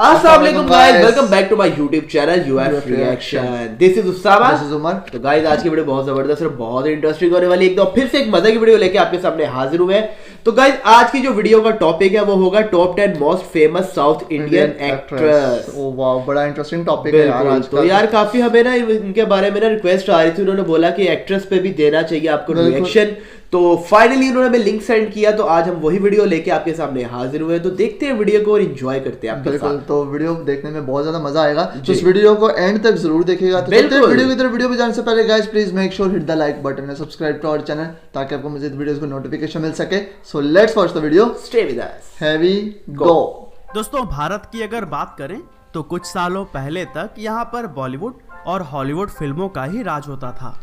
अस्सलामुअलैकुम guys, welcome back to my YouTube channel UF reaction. This is Usama, this is Umar. तो guys आज की video बहुत जबरदस्त और बहुत इंटरेस्टिंग होने वाली है। एकदम फिर से एक मजे की वीडियो लेके आपके सामने हाजिर हुए हैं। तो गाइस आज की जो वीडियो का टॉपिक है वो होगा top 10 most famous south Indian actress. ओ वाह, बड़ा इंटरेस्टिंग टॉपिक है यार आज का। तो यार काफी हमें ना इनके बारे में ना रिक्वेस्ट आ रही थी, उन्होंने बोला कि एक्ट्रेस पे भी देना चाहिए आपको रिएक्शन। तो फाइनली उन्होंने हमें लिंक सेंड किया, तो आज हम वही वीडियो लेके आपके सामने हाजिर हुए। तो देखते हैं वीडियो को और एंजॉय करते हैं आपके साथ। तो वीडियो देखने में बहुत ज्यादा मजा आएगा, तो इस वीडियो को एंड तक जरूर देखिएगा। तो वीडियो की तरफ, वीडियो पे जाने से पहले guys please make sure hit the like button and subscribe to our channel ताकि आपको मजीद वीडियोस को नोटिफिकेशन मिल सके। So let's watch the video, stay with us, here we go. दोस्तों, भारत की अगर बात करें तो कुछ सालों पहले तक यहाँ पर बॉलीवुड और हॉलीवुड फिल्मों का ही राज होता था,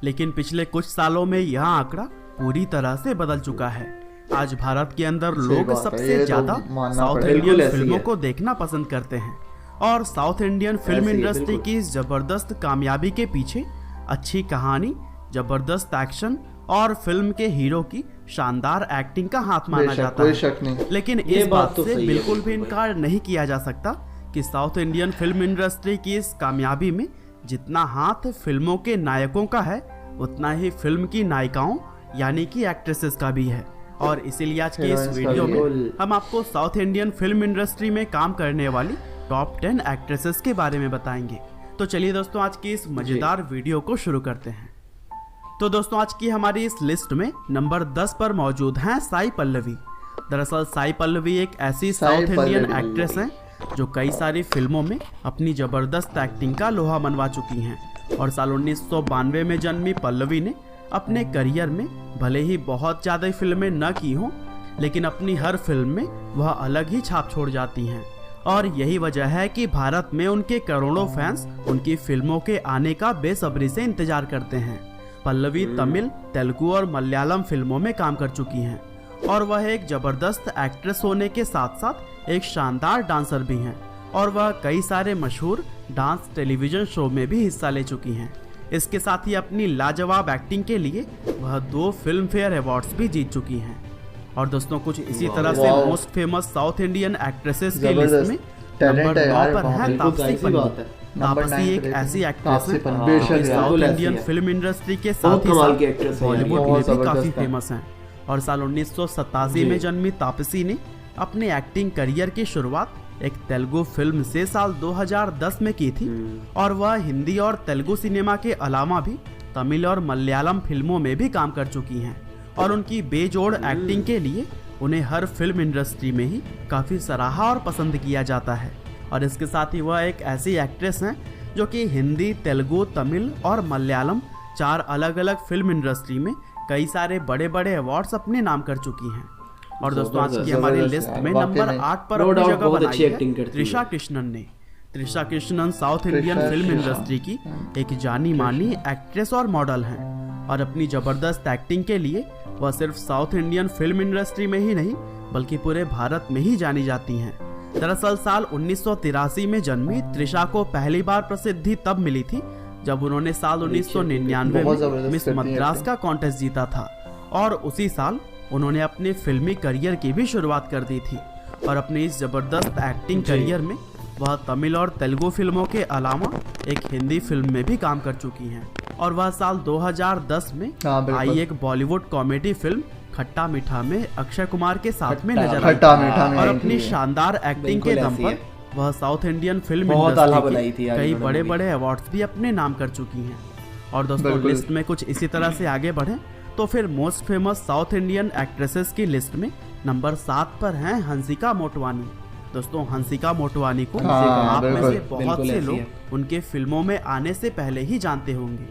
लेकिन पिछले कुछ सालों में यह आंकड़ा पूरी तरह से बदल चुका है। आज भारत के अंदर लोग सबसे ज्यादा साउथ इंडियन फिल्मों को देखना पसंद करते हैं, और साउथ इंडियन फिल्म इंडस्ट्री की इस जबरदस्त कामयाबी के पीछे अच्छी कहानी, जबरदस्त एक्शन और फिल्म के हीरो की शानदार एक्टिंग का हाथ माना जाता है। लेकिन इस बात से बिल्कुल भी इनकार नहीं किया जा सकता कि साउथ इंडियन फिल्म इंडस्ट्री की इस कामयाबी में जितना हाथ फिल्मों के नायकों का है, उतना ही फिल्म की नायिकाओं यानी कि एक्ट्रेसेस का भी है। और इसीलिए आज की इस वीडियो में हम आपको साउथ इंडियन फिल्म इंडस्ट्री में काम करने वाली टॉप 10 एक्ट्रेसेस के बारे में बताएंगे। तो चलिए दोस्तों, आज की इस मजेदार वीडियो को शुरू करते हैं। तो दोस्तों, आज की हमारी इस लिस्ट में नंबर 10 पर मौजूद हैं साई पल्लवी। दरअसल साई पल्लवी एक ऐसी साउथ इंडियन एक्ट्रेस हैं जो कई सारी फिल्मों में अपनी जबरदस्त एक्टिंग का लोहा मनवा चुकी हैं। और साल 1992 में जन्मी पल्लवी ने अपने करियर में भले ही बहुत ज़्यादा फिल्में न की हों, लेकिन अपनी हर फिल्म में वह अलग ही छाप छोड़ जाती हैं। और यही वजह है कि भारत में उनके करोड़ों फैंस उनकी फिल्मों के आने का बेसब्री से इंतजार करते हैं। पल्लवी तमिल, तेलुगु और मलयालम फिल्मों में काम कर चुकी हैं, और वह एक जबरदस्त एक्ट्रेस होने के साथ साथ एक शानदार डांसर भी हैं, और वह कई सारे मशहूर डांस टेलीविजन शो में भी हिस्सा ले चुकी हैं। इसके साथ ही अपनी लाजवाब एक्टिंग के लिए वह 2 फिल्म फेयर अवार्ड्स भी जीत चुकी हैं। और दोस्तों, कुछ इसी तरह से most famous south Indian actresses की लिस्ट में नंबर 9 पर है तापसी पन्नू। तापसी एक ऐसी एक्ट्रेस है जो साउथ इंडियन फिल्म इंडस्ट्री के साथ ही साथ बॉलीवुड में भी काफी फेमस हैं। और साल 1987 में जन्मी तापसी ने अपने एक्टिंग करियर की शुरुआत एक तेलुगु फिल्म से साल 2010 में की थी, और वह हिंदी और तेलुगु सिनेमा के अलावा भी तमिल और मलयालम फिल्मों में भी काम कर चुकी हैं। और उनकी बेजोड़ एक्टिंग के लिए उन्हें हर फिल्म इंडस्ट्री में ही काफ़ी सराहा और पसंद किया जाता है। और इसके साथ ही वह एक ऐसी एक्ट्रेस हैं जो कि हिंदी, तेलुगु, तमिल और मलयालम 4 अलग अलग फिल्म इंडस्ट्री में कई सारे बड़े बड़े अवार्ड्स अपने नाम कर चुकी हैं। और दोस्तों, आज की हमारी लिस्ट में नंबर 8 पर अपनी जगह बनाई है त्रिशा कृष्णन ने। Trisha Krishnan south Indian film industry की एक जानी मानी एक्ट्रेस और मॉडल हैं, और अपनी जबरदस्त एक्टिंग के लिए वह सिर्फ साउथ इंडियन फिल्म इंडस्ट्री में ही नहीं बल्कि पूरे भारत में ही जानी जाती हैं। दरअसल साल 1983 में जन्मी त्रिशा को पहली बार प्रसिद्धि तब मिली थी जब उन्होंने साल 1999 में मिस मद्रास का कॉन्टेस्ट जीता था, और उसी साल उन्होंने अपने फिल्मी करियर की भी शुरुआत कर दी थी। और अपने इस जबरदस्त एक्टिंग करियर में वह तमिल और तेलुगु फिल्मों के अलावा एक हिंदी फिल्म में भी काम कर चुकी हैं। और वह साल 2010 में आई एक बॉलीवुड कॉमेडी फिल्म खट्टा मीठा में अक्षय कुमार के साथ में नजर आई, और अपनी शानदार एक्टिंग के दम पर वह साउथ इंडियन फिल्म इंडस्ट्री के कई बड़े बड़े अवार्ड्स भी अपने नाम कर चुकी हैं। और दोस्तों, लिस्ट में कुछ इसी तरह से आगे बढ़े तो फिर most famous south Indian actresses की लिस्ट में नंबर 7 पर हैं हंसिका मोटवानी। दोस्तों, हंसिका मोटवानी को आप में से बहुत से लोग उनके फिल्मों में आने से पहले ही जानते होंगे,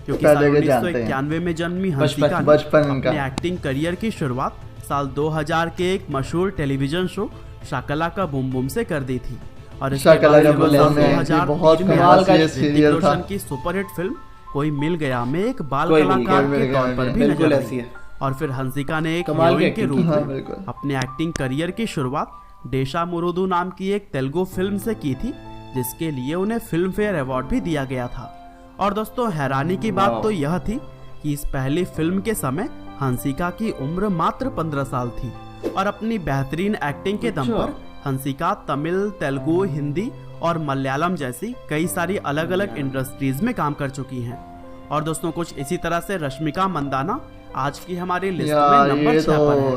क्योंकि साल 1991 में जन्मी हंसिका ने अपने एक्टिंग करियर की शुरुआत साल 2000 के एक मशहूर टेलीविजन शो शाकला का बूम बूम से कर दी थी। और इसके बाद 2003 में की सुपरहिट फिल्म कोई मिल गया में एक बाल कलाकार के तौर पर भी नजर आई। और फिर हंसिका ने एक हीरोइन के रूप में अपने एक्टिंग करियर की शुरुआत डेशा मुरुदु नाम की एक तेलुगु फिल्म से की थी, जिसके लिए उन्हें फिल्म फेयर अवार्ड भी दिया गया था। और दोस्तों, हैरानी की बात तो यह थी कि इस पहली फिल्म के समय हंसिका की उम्र मात्र 15 साल थी, और अपनी बेहतरीन एक्टिंग के दम पर हंसिका तमिल, तेलुगु, हिंदी और मलयालम जैसी कई सारी अलग अलग इंडस्ट्रीज में काम कर चुकी हैं। और दोस्तों कुछ इसी तरह से रश्मिका मंदाना आज की हमारी लिस्ट में नंबर 6 पर है।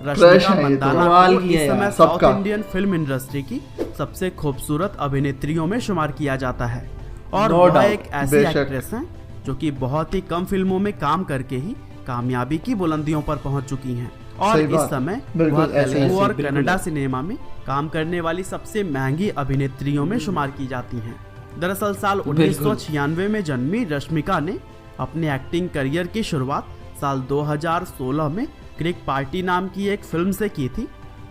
रश्मिका मंदाना को इस समय साउथ इंडियन फिल्म इंडस्ट्री की सबसे खूबसूरत अभिनेत्रियों में शुमार किया जाता है और वह एक ऐसी एक्ट्रेस हैं जो कि बहुत ही कम फिल्मों में काम करके ही कामयाबी की बुलंदियों पर पहुंच चुकी हैं और इस समय वह तेलुगु और कन्नड़ा सिनेमा में काम करने वाली सबसे महंगी अभिनेत्रियों में शुमार की जाती हैं। दरअसल साल 1996 में जन्मी रश्मिका ने अपने एक्टिंग करियर की शुरुआत साल 2016 में क्रिक पार्टी नाम की एक फिल्म से की थी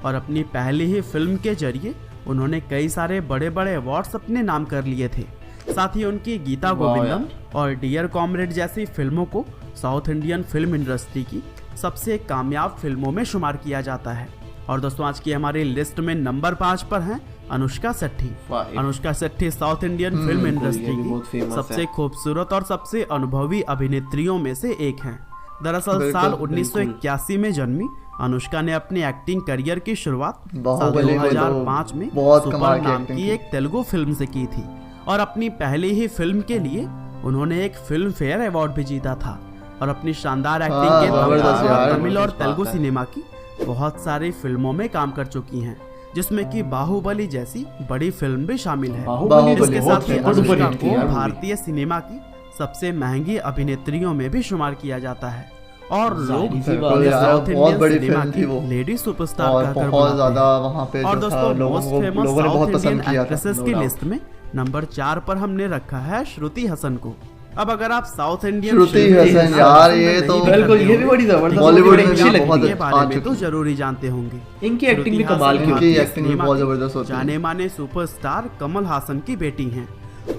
और अपनी पहली ही फिल्म के जरिए उन्होंने कई सारे बड़े बड़े अवार्ड्स अपने नाम कर लिए थे। साथ ही उनकी गीता गोविंदम और डियर कॉमरेड जैसी फिल्मों को साउथ इंडियन फिल्म इंडस्ट्री की सबसे कामयाब फिल्मों में शुमार किया जाता है। और दोस्तों आज की हमारी लिस्ट में नंबर 5 पर हैं Anushka Shetty. Anushka Shetty south Indian film industry की सबसे खूबसूरत और सबसे अनुभवी अभिनेत्रियों में से एक हैं। दरअसल साल 1981 में जन्मी अनुष्का ने अपनी एक्टिंग करियर की शुरुआत साल 2005 में सुपर नाम की एक तेलुगु फिल्म से की थी और अपनी पहली ही फिल्म के लिए उन्होंने एक फिल्म फेयर अवार्ड भी जीता था और अपनी शानदार एक्टिंग के दम तमिल और तेलुगु सिनेमा की बहुत सारी फिल्मों में काम कर चुकी हैं जिसमें कि बाहुबली जैसी बड़ी फिल्म भी शामिल है। इसके साथ ही अनुष्का को भारतीय सिनेमा की सबसे महंगी अभिनेत्रियों में भी शुमार किया जाता है और लोग साउथ इंडियन सिनेमा की लेडी सुपरस्टार कहकर बुलाते हैं। और दोस्तों most famous south Indian actresses की लिस्ट में नंबर 4 पर हमने रखा है श्रुति हसन को। अब अगर आप साउथ इंडियन श्रुति हसन यार ये तो बिल्कुल ये भी बड़ी जबरदस्त बॉलीवुड में अच्छी लगती के बारे में तो जरूर ही जानते होंगे। इनकी एक्टिंग भी कमाल की होती है। एक्टिंग भी बहुत जबरदस्त होती है। जाने माने सुपरस्टार कमल हासन की बेटी हैं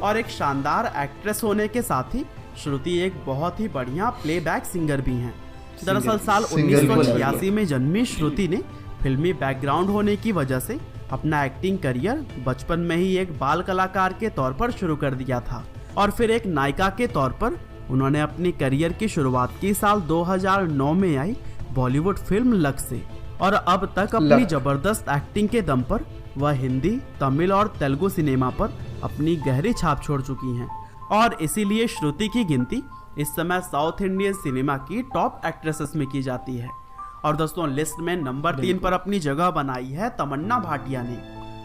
और एक शानदार एक्ट्रेस होने के साथ ही श्रुति एक बहुत ही बढ़िया प्लेबैक सिंगर भी हैं। दरअसल साल 1986 में जन्मी श्रुति ने फिल्मी बैकग्राउंड होने की वजह से अपना एक्टिंग करियर बचपन में ही एक बाल कलाकार के तौर पर शुरू कर दिया था और फिर एक नायिका के तौर पर उन्होंने अपनी करियर की शुरुआत की साल 2009 में आई बॉलीवुड फिल्म लक से और अब तक अपनी जबरदस्त एक्टिंग के दम पर वह हिंदी, तमिल और तेलुगु सिनेमा पर अपनी गहरी छाप छोड़ चुकी हैं और इसीलिए श्रुति की गिनती इस समय साउथ इंडियन सिनेमा की टॉप एक्ट्रेसेस में की जाती है। और दोस्तों लिस्ट में नंबर 3 पर अपनी जगह बनाई है तमन्ना भाटिया ने।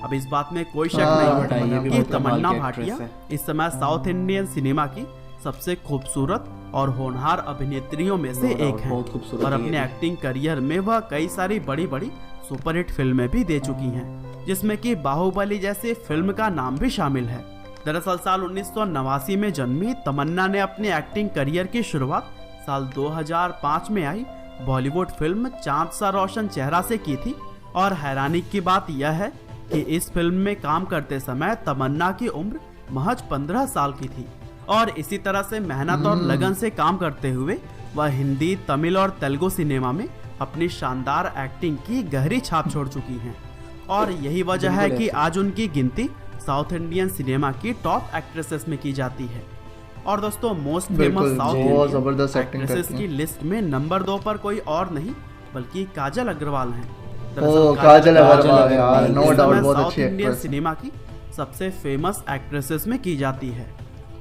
अब इस बात में कोई शक नहीं है कि तमन्ना भाटिया इस समय साउथ इंडियन सिनेमा की सबसे खूबसूरत और होनहार अभिनेत्रियों में से एक है और अपने एक्टिंग करियर में वह कई सारी बड़ी बड़ी सुपरहिट फिल्में भी दे चुकी हैं जिसमें कि बाहुबली जैसे फिल्म का नाम भी शामिल है। दरअसल साल 1989 में जन्मी तमन्ना ने अपने एक्टिंग करियर की शुरुआत साल 2005 में आई बॉलीवुड फिल्म चांद सा रोशन चेहरा से की थी और हैरानी की बात यह है कि इस फिल्म में काम करते समय तमन्ना की उम्र महज 15 साल की थी और इसी तरह से मेहनत और लगन से काम करते हुए वह हिंदी, तमिल और तेलुगु सिनेमा में अपनी शानदार एक्टिंग की गहरी छाप छोड़ चुकी हैं और यही वजह है कि आज उनकी गिनती साउथ इंडियन सिनेमा की टॉप एक्ट्रेसेस में की जाती है। और दोस्तों most famous south Indian actresses की लिस्ट में नंबर 2 पर कोई और नहीं बल्कि काजल अग्रवाल हैं। काजल अग्रवाल यार नो डाउट बहुत अच्छी साउथ इंडियन सिनेमा की सबसे फेमस एक्ट्रेसेस में की जाती है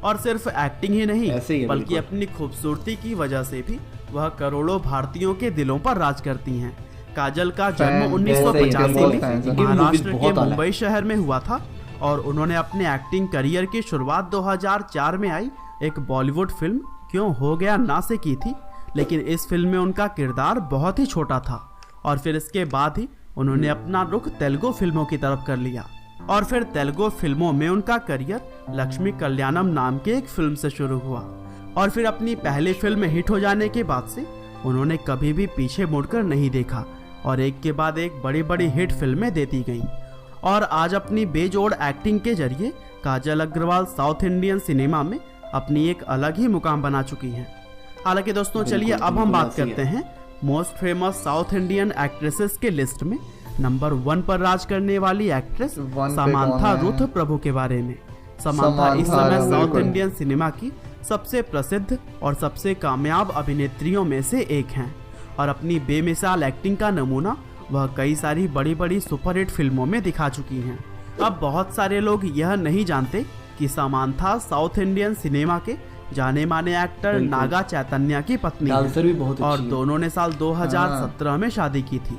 और सिर्फ एक्टिंग ही नहीं बल्कि अपनी खूबसूरती की वजह से भी वह करोड़ों भारतीयों के दिलों पर राज करती हैं। काजल का जन्म 1985 में महाराष्ट्र के मुंबई शहर में हुआ था और उन्होंने अपने एक्टिंग करियर की शुरुआत 2004 में आई एक बॉलीवुड फिल्म क्यों हो गया ना से की थी, लेकिन इस फिल्म में उनका किरदार बहुत ही छोटा था और फिर इसके बाद ही उन्होंने अपना रुख तेलुगु फिल्मों की तरफ कर लिया और फिर तेलुगु फिल्मों में उनका करियर लक्ष्मी कल्याणम नाम के एक फिल्म से शुरू हुआ और फिर अपनी पहली फिल्म हिट हो जाने के बाद से उन्होंने कभी भी पीछे मुड़कर नहीं देखा और एक के बाद एक बड़ी बड़ी हिट फिल्में देती गईं और आज अपनी बेजोड़ एक्टिंग के जरिए काजल अग्रवाल साउथ इंडियन सिनेमा में अपनी एक अलग ही मुकाम बना चुकी हैं। हालांकि दोस्तों चलिए अब हम बात करते हैं most famous south Indian actresses के लिस्ट में नंबर 1 पर राज करने वाली एक्ट्रेस समांथा रुथ प्रभु के बारे में। समांथा इस समय साउथ इंडियन सिनेमा की सबसे प्रसिद्ध और सबसे कामयाब अभिनेत्रियों में से एक हैं और अपनी बेमिसाल एक्टिंग का नमूना वह कई सारी बड़ी बड़ी सुपरहिट फिल्मों में दिखा चुकी हैं। अब बहुत सारे लोग यह नहीं जानते कि समांथा साउथ इंडियन सिनेमा के जाने माने एक्टर नागा चैतन्य की पत्नी है भी बहुत और दोनों ने साल 2017 में शादी की थी।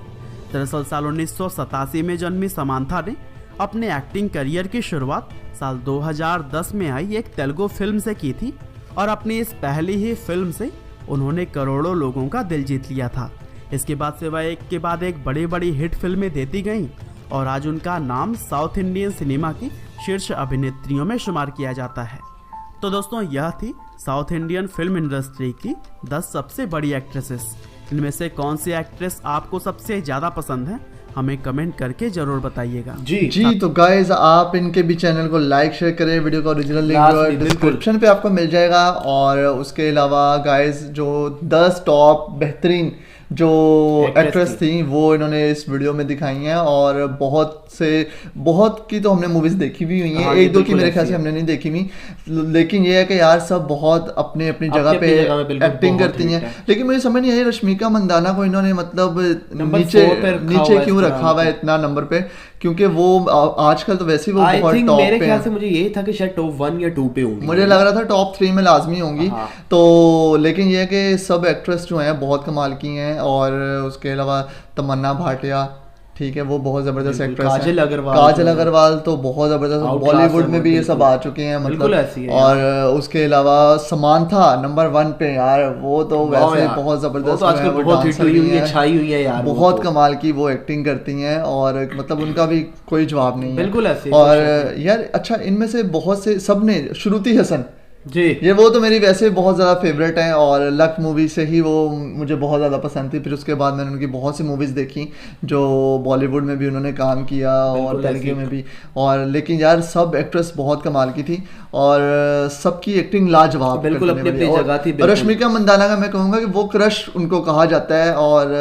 दरअसल साल 1987 में जन्मी समांथा ने अपने एक्टिंग करियर की शुरुआत साल 2010 में आई एक तेलुगु फिल्म से की थी और अपनी इस पहली ही फिल्म से उन्होंने करोड़ों लोगों का दिल जीत लिया था। इसके बाद से वह एक के बाद एक बड़ी बड़ी हिट फिल्में देती गईं और आज उनका नाम साउथ इंडियन सिनेमा की शीर्ष अभिनेत्रियों में शुमार किया जाता है। तो दोस्तों, यह थी साउथ इंडियन फिल्म इंडस्ट्री की 10 सबसे बड़ी एक्ट्रेसेस। इनमें से कौन सी एक्ट्रेस आपको सबसे ज्यादा पसंद है, हमें कमेंट करके जरूर बताइएगा। जी तो गाइज आप इनके भी चैनल को लाइक शेयर करें, वीडियो का ओरिजिनल लिंक डिस्क्रिप्शन पे आपको मिल जाएगा। और उसके अलावा गाइज जो 10 टॉप बेहतरीन जो एक्ट्रेस थी वो इन्होंने इस वीडियो में दिखाई हैं और बहुत की तो हमने मूवीज देखी भी हुई हैं, एक दो की मेरे ख्याल से हमने नहीं देखी हुई, लेकिन ये है कि यार सब बहुत अपनी अपनी जगह पे एक्टिंग करती हैं। लेकिन मुझे समझ नहीं आई रश्मिका मंदाना को इन्होंने मतलब नीचे क्यों रखा हुआ है इतना नंबर पे, क्योंकि वो आजकल तो वैसे ही वो बहुत टॉप पे। मेरे ख्याल से मुझे यही था कि शायद टॉप 1 या 2 पे होंगी, मुझे लग रहा था टॉप 3 में लाजमी होंगी। तो लेकिन ये है कि सब एक्ट्रेस जो हैं बहुत कमाल की हैं और उसके अलावा तमन्ना भाटिया, ठीक है, वो बहुत जबरदस्त एक्ट्रेस है। काजल अग्रवाल तो बहुत जबरदस्त, बॉलीवुड में भी ये सब आ चुके हैं मतलब। और उसके अलावा समांथा नंबर 1 पे यार, वो तो वैसे बहुत जबरदस्त है, बहुत कमाल की वो एक्टिंग करती हैं और मतलब उनका भी कोई जवाब नहीं है, बिल्कुल ऐसे। और यार अच्छा, इनमें से बहुत से सब ने, श्रुति हसन जी, ये वो तो मेरी वैसे बहुत ज़्यादा फेवरेट है और लक मूवी से ही वो मुझे बहुत ज़्यादा पसंद थी। फिर उसके बाद मैंने उनकी बहुत सी मूवीज़ देखी जो बॉलीवुड में भी उन्होंने काम किया और तेलुगु में भी। और लेकिन यार सब एक्ट्रेस बहुत कमाल की थी और सबकी एक्टिंग लाजवाब, बिल्कुल अपनी अपनी जगह थी। रश्मिका मंदाना का मैं कहूँगा कि वो क्रश उनको कहा जाता है और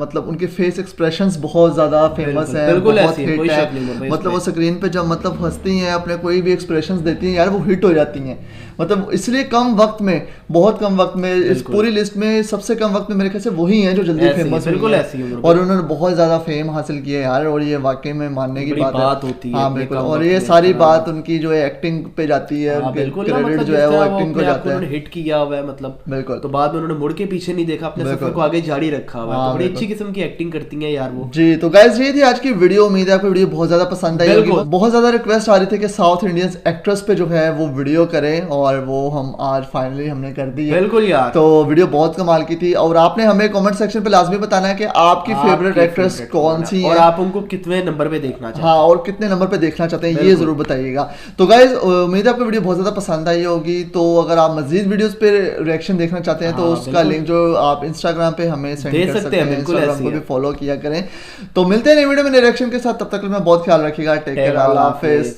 मतलब उनके फेस एक्सप्रेशंस बहुत ज़्यादा फेमस हैं, बहुत हिट है। मतलब वो स्क्रीन पे जब मतलब हंसती हैं, अपने कोई भी एक्सप्रेशंस देती हैं यार, वो हिट हो जाती हैं। मतलब इसलिए कम वक्त में, बहुत कम वक्त में, इस पूरी लिस्ट में सबसे कम वक्त में मेरे ख्याल से वही हैं जो जल्दी फेमस हुई हैं और उन्होंने बहुत ज्यादा फेम हासिल किया यार। और ये वाकई में मानने की बात होती है। हाँ बिल्कुल, और ये सारी बात उनकी जो है एक्टिंग पे जाती है, क्रेडिट जो है वो एक्टिंग को जाता है। हिट किया हुआ है मतलब, बिल्कुल। तो बाद में उन्होंने मुड़ के पीछे नहीं देखा, अपने सफर को आगे जारी रखा हुआ है। बड़ी अच्छी किस्म की एक्टिंग करती हैं यार वो। जी तो गाइस ये थी आज की वीडियो, उम्मीद है आपको वीडियो बहुत ज्यादा पसंद आई होगी। बहुत ज्यादा रिक्वेस्ट आ रही थी कि साउथ इंडियन एक्ट्रेस पे जो है वो वीडियो करें और वो हम आज फाइनली हमने कर दी है। बिल्कुल यार, तो वीडियो बहुत कमाल की थी और आपने हमें कमेंट सेक्शन पे लाजमी बताना है कि आपकी फेवरेट एक्ट्रेस कौन सी है और आप उनको कितने नंबर पे देखना चाहते हैं। हाँ, और कितने नंबर पे देखना चाहते हैं ये जरूर बताइएगा। तो गाइस उम्मीद है आपको वीडियो बहुत ज्यादा पसंद आई होगी। तो अगर आप मजीद वीडियोस पे रिएक्शन देखना चाहते हैं तो उसका लिंक जो आप इंस्टाग्राम पे हमें सेंड कर सकते हैं, इंस्टाग्राम को भी फॉलो किया करें। तो मिलते हैं नई वीडियो में नए रिएक्शन के साथ, तब तक मैं बहुत ख्याल रखिएगा। टेक केयर, अल्लाह हाफिज।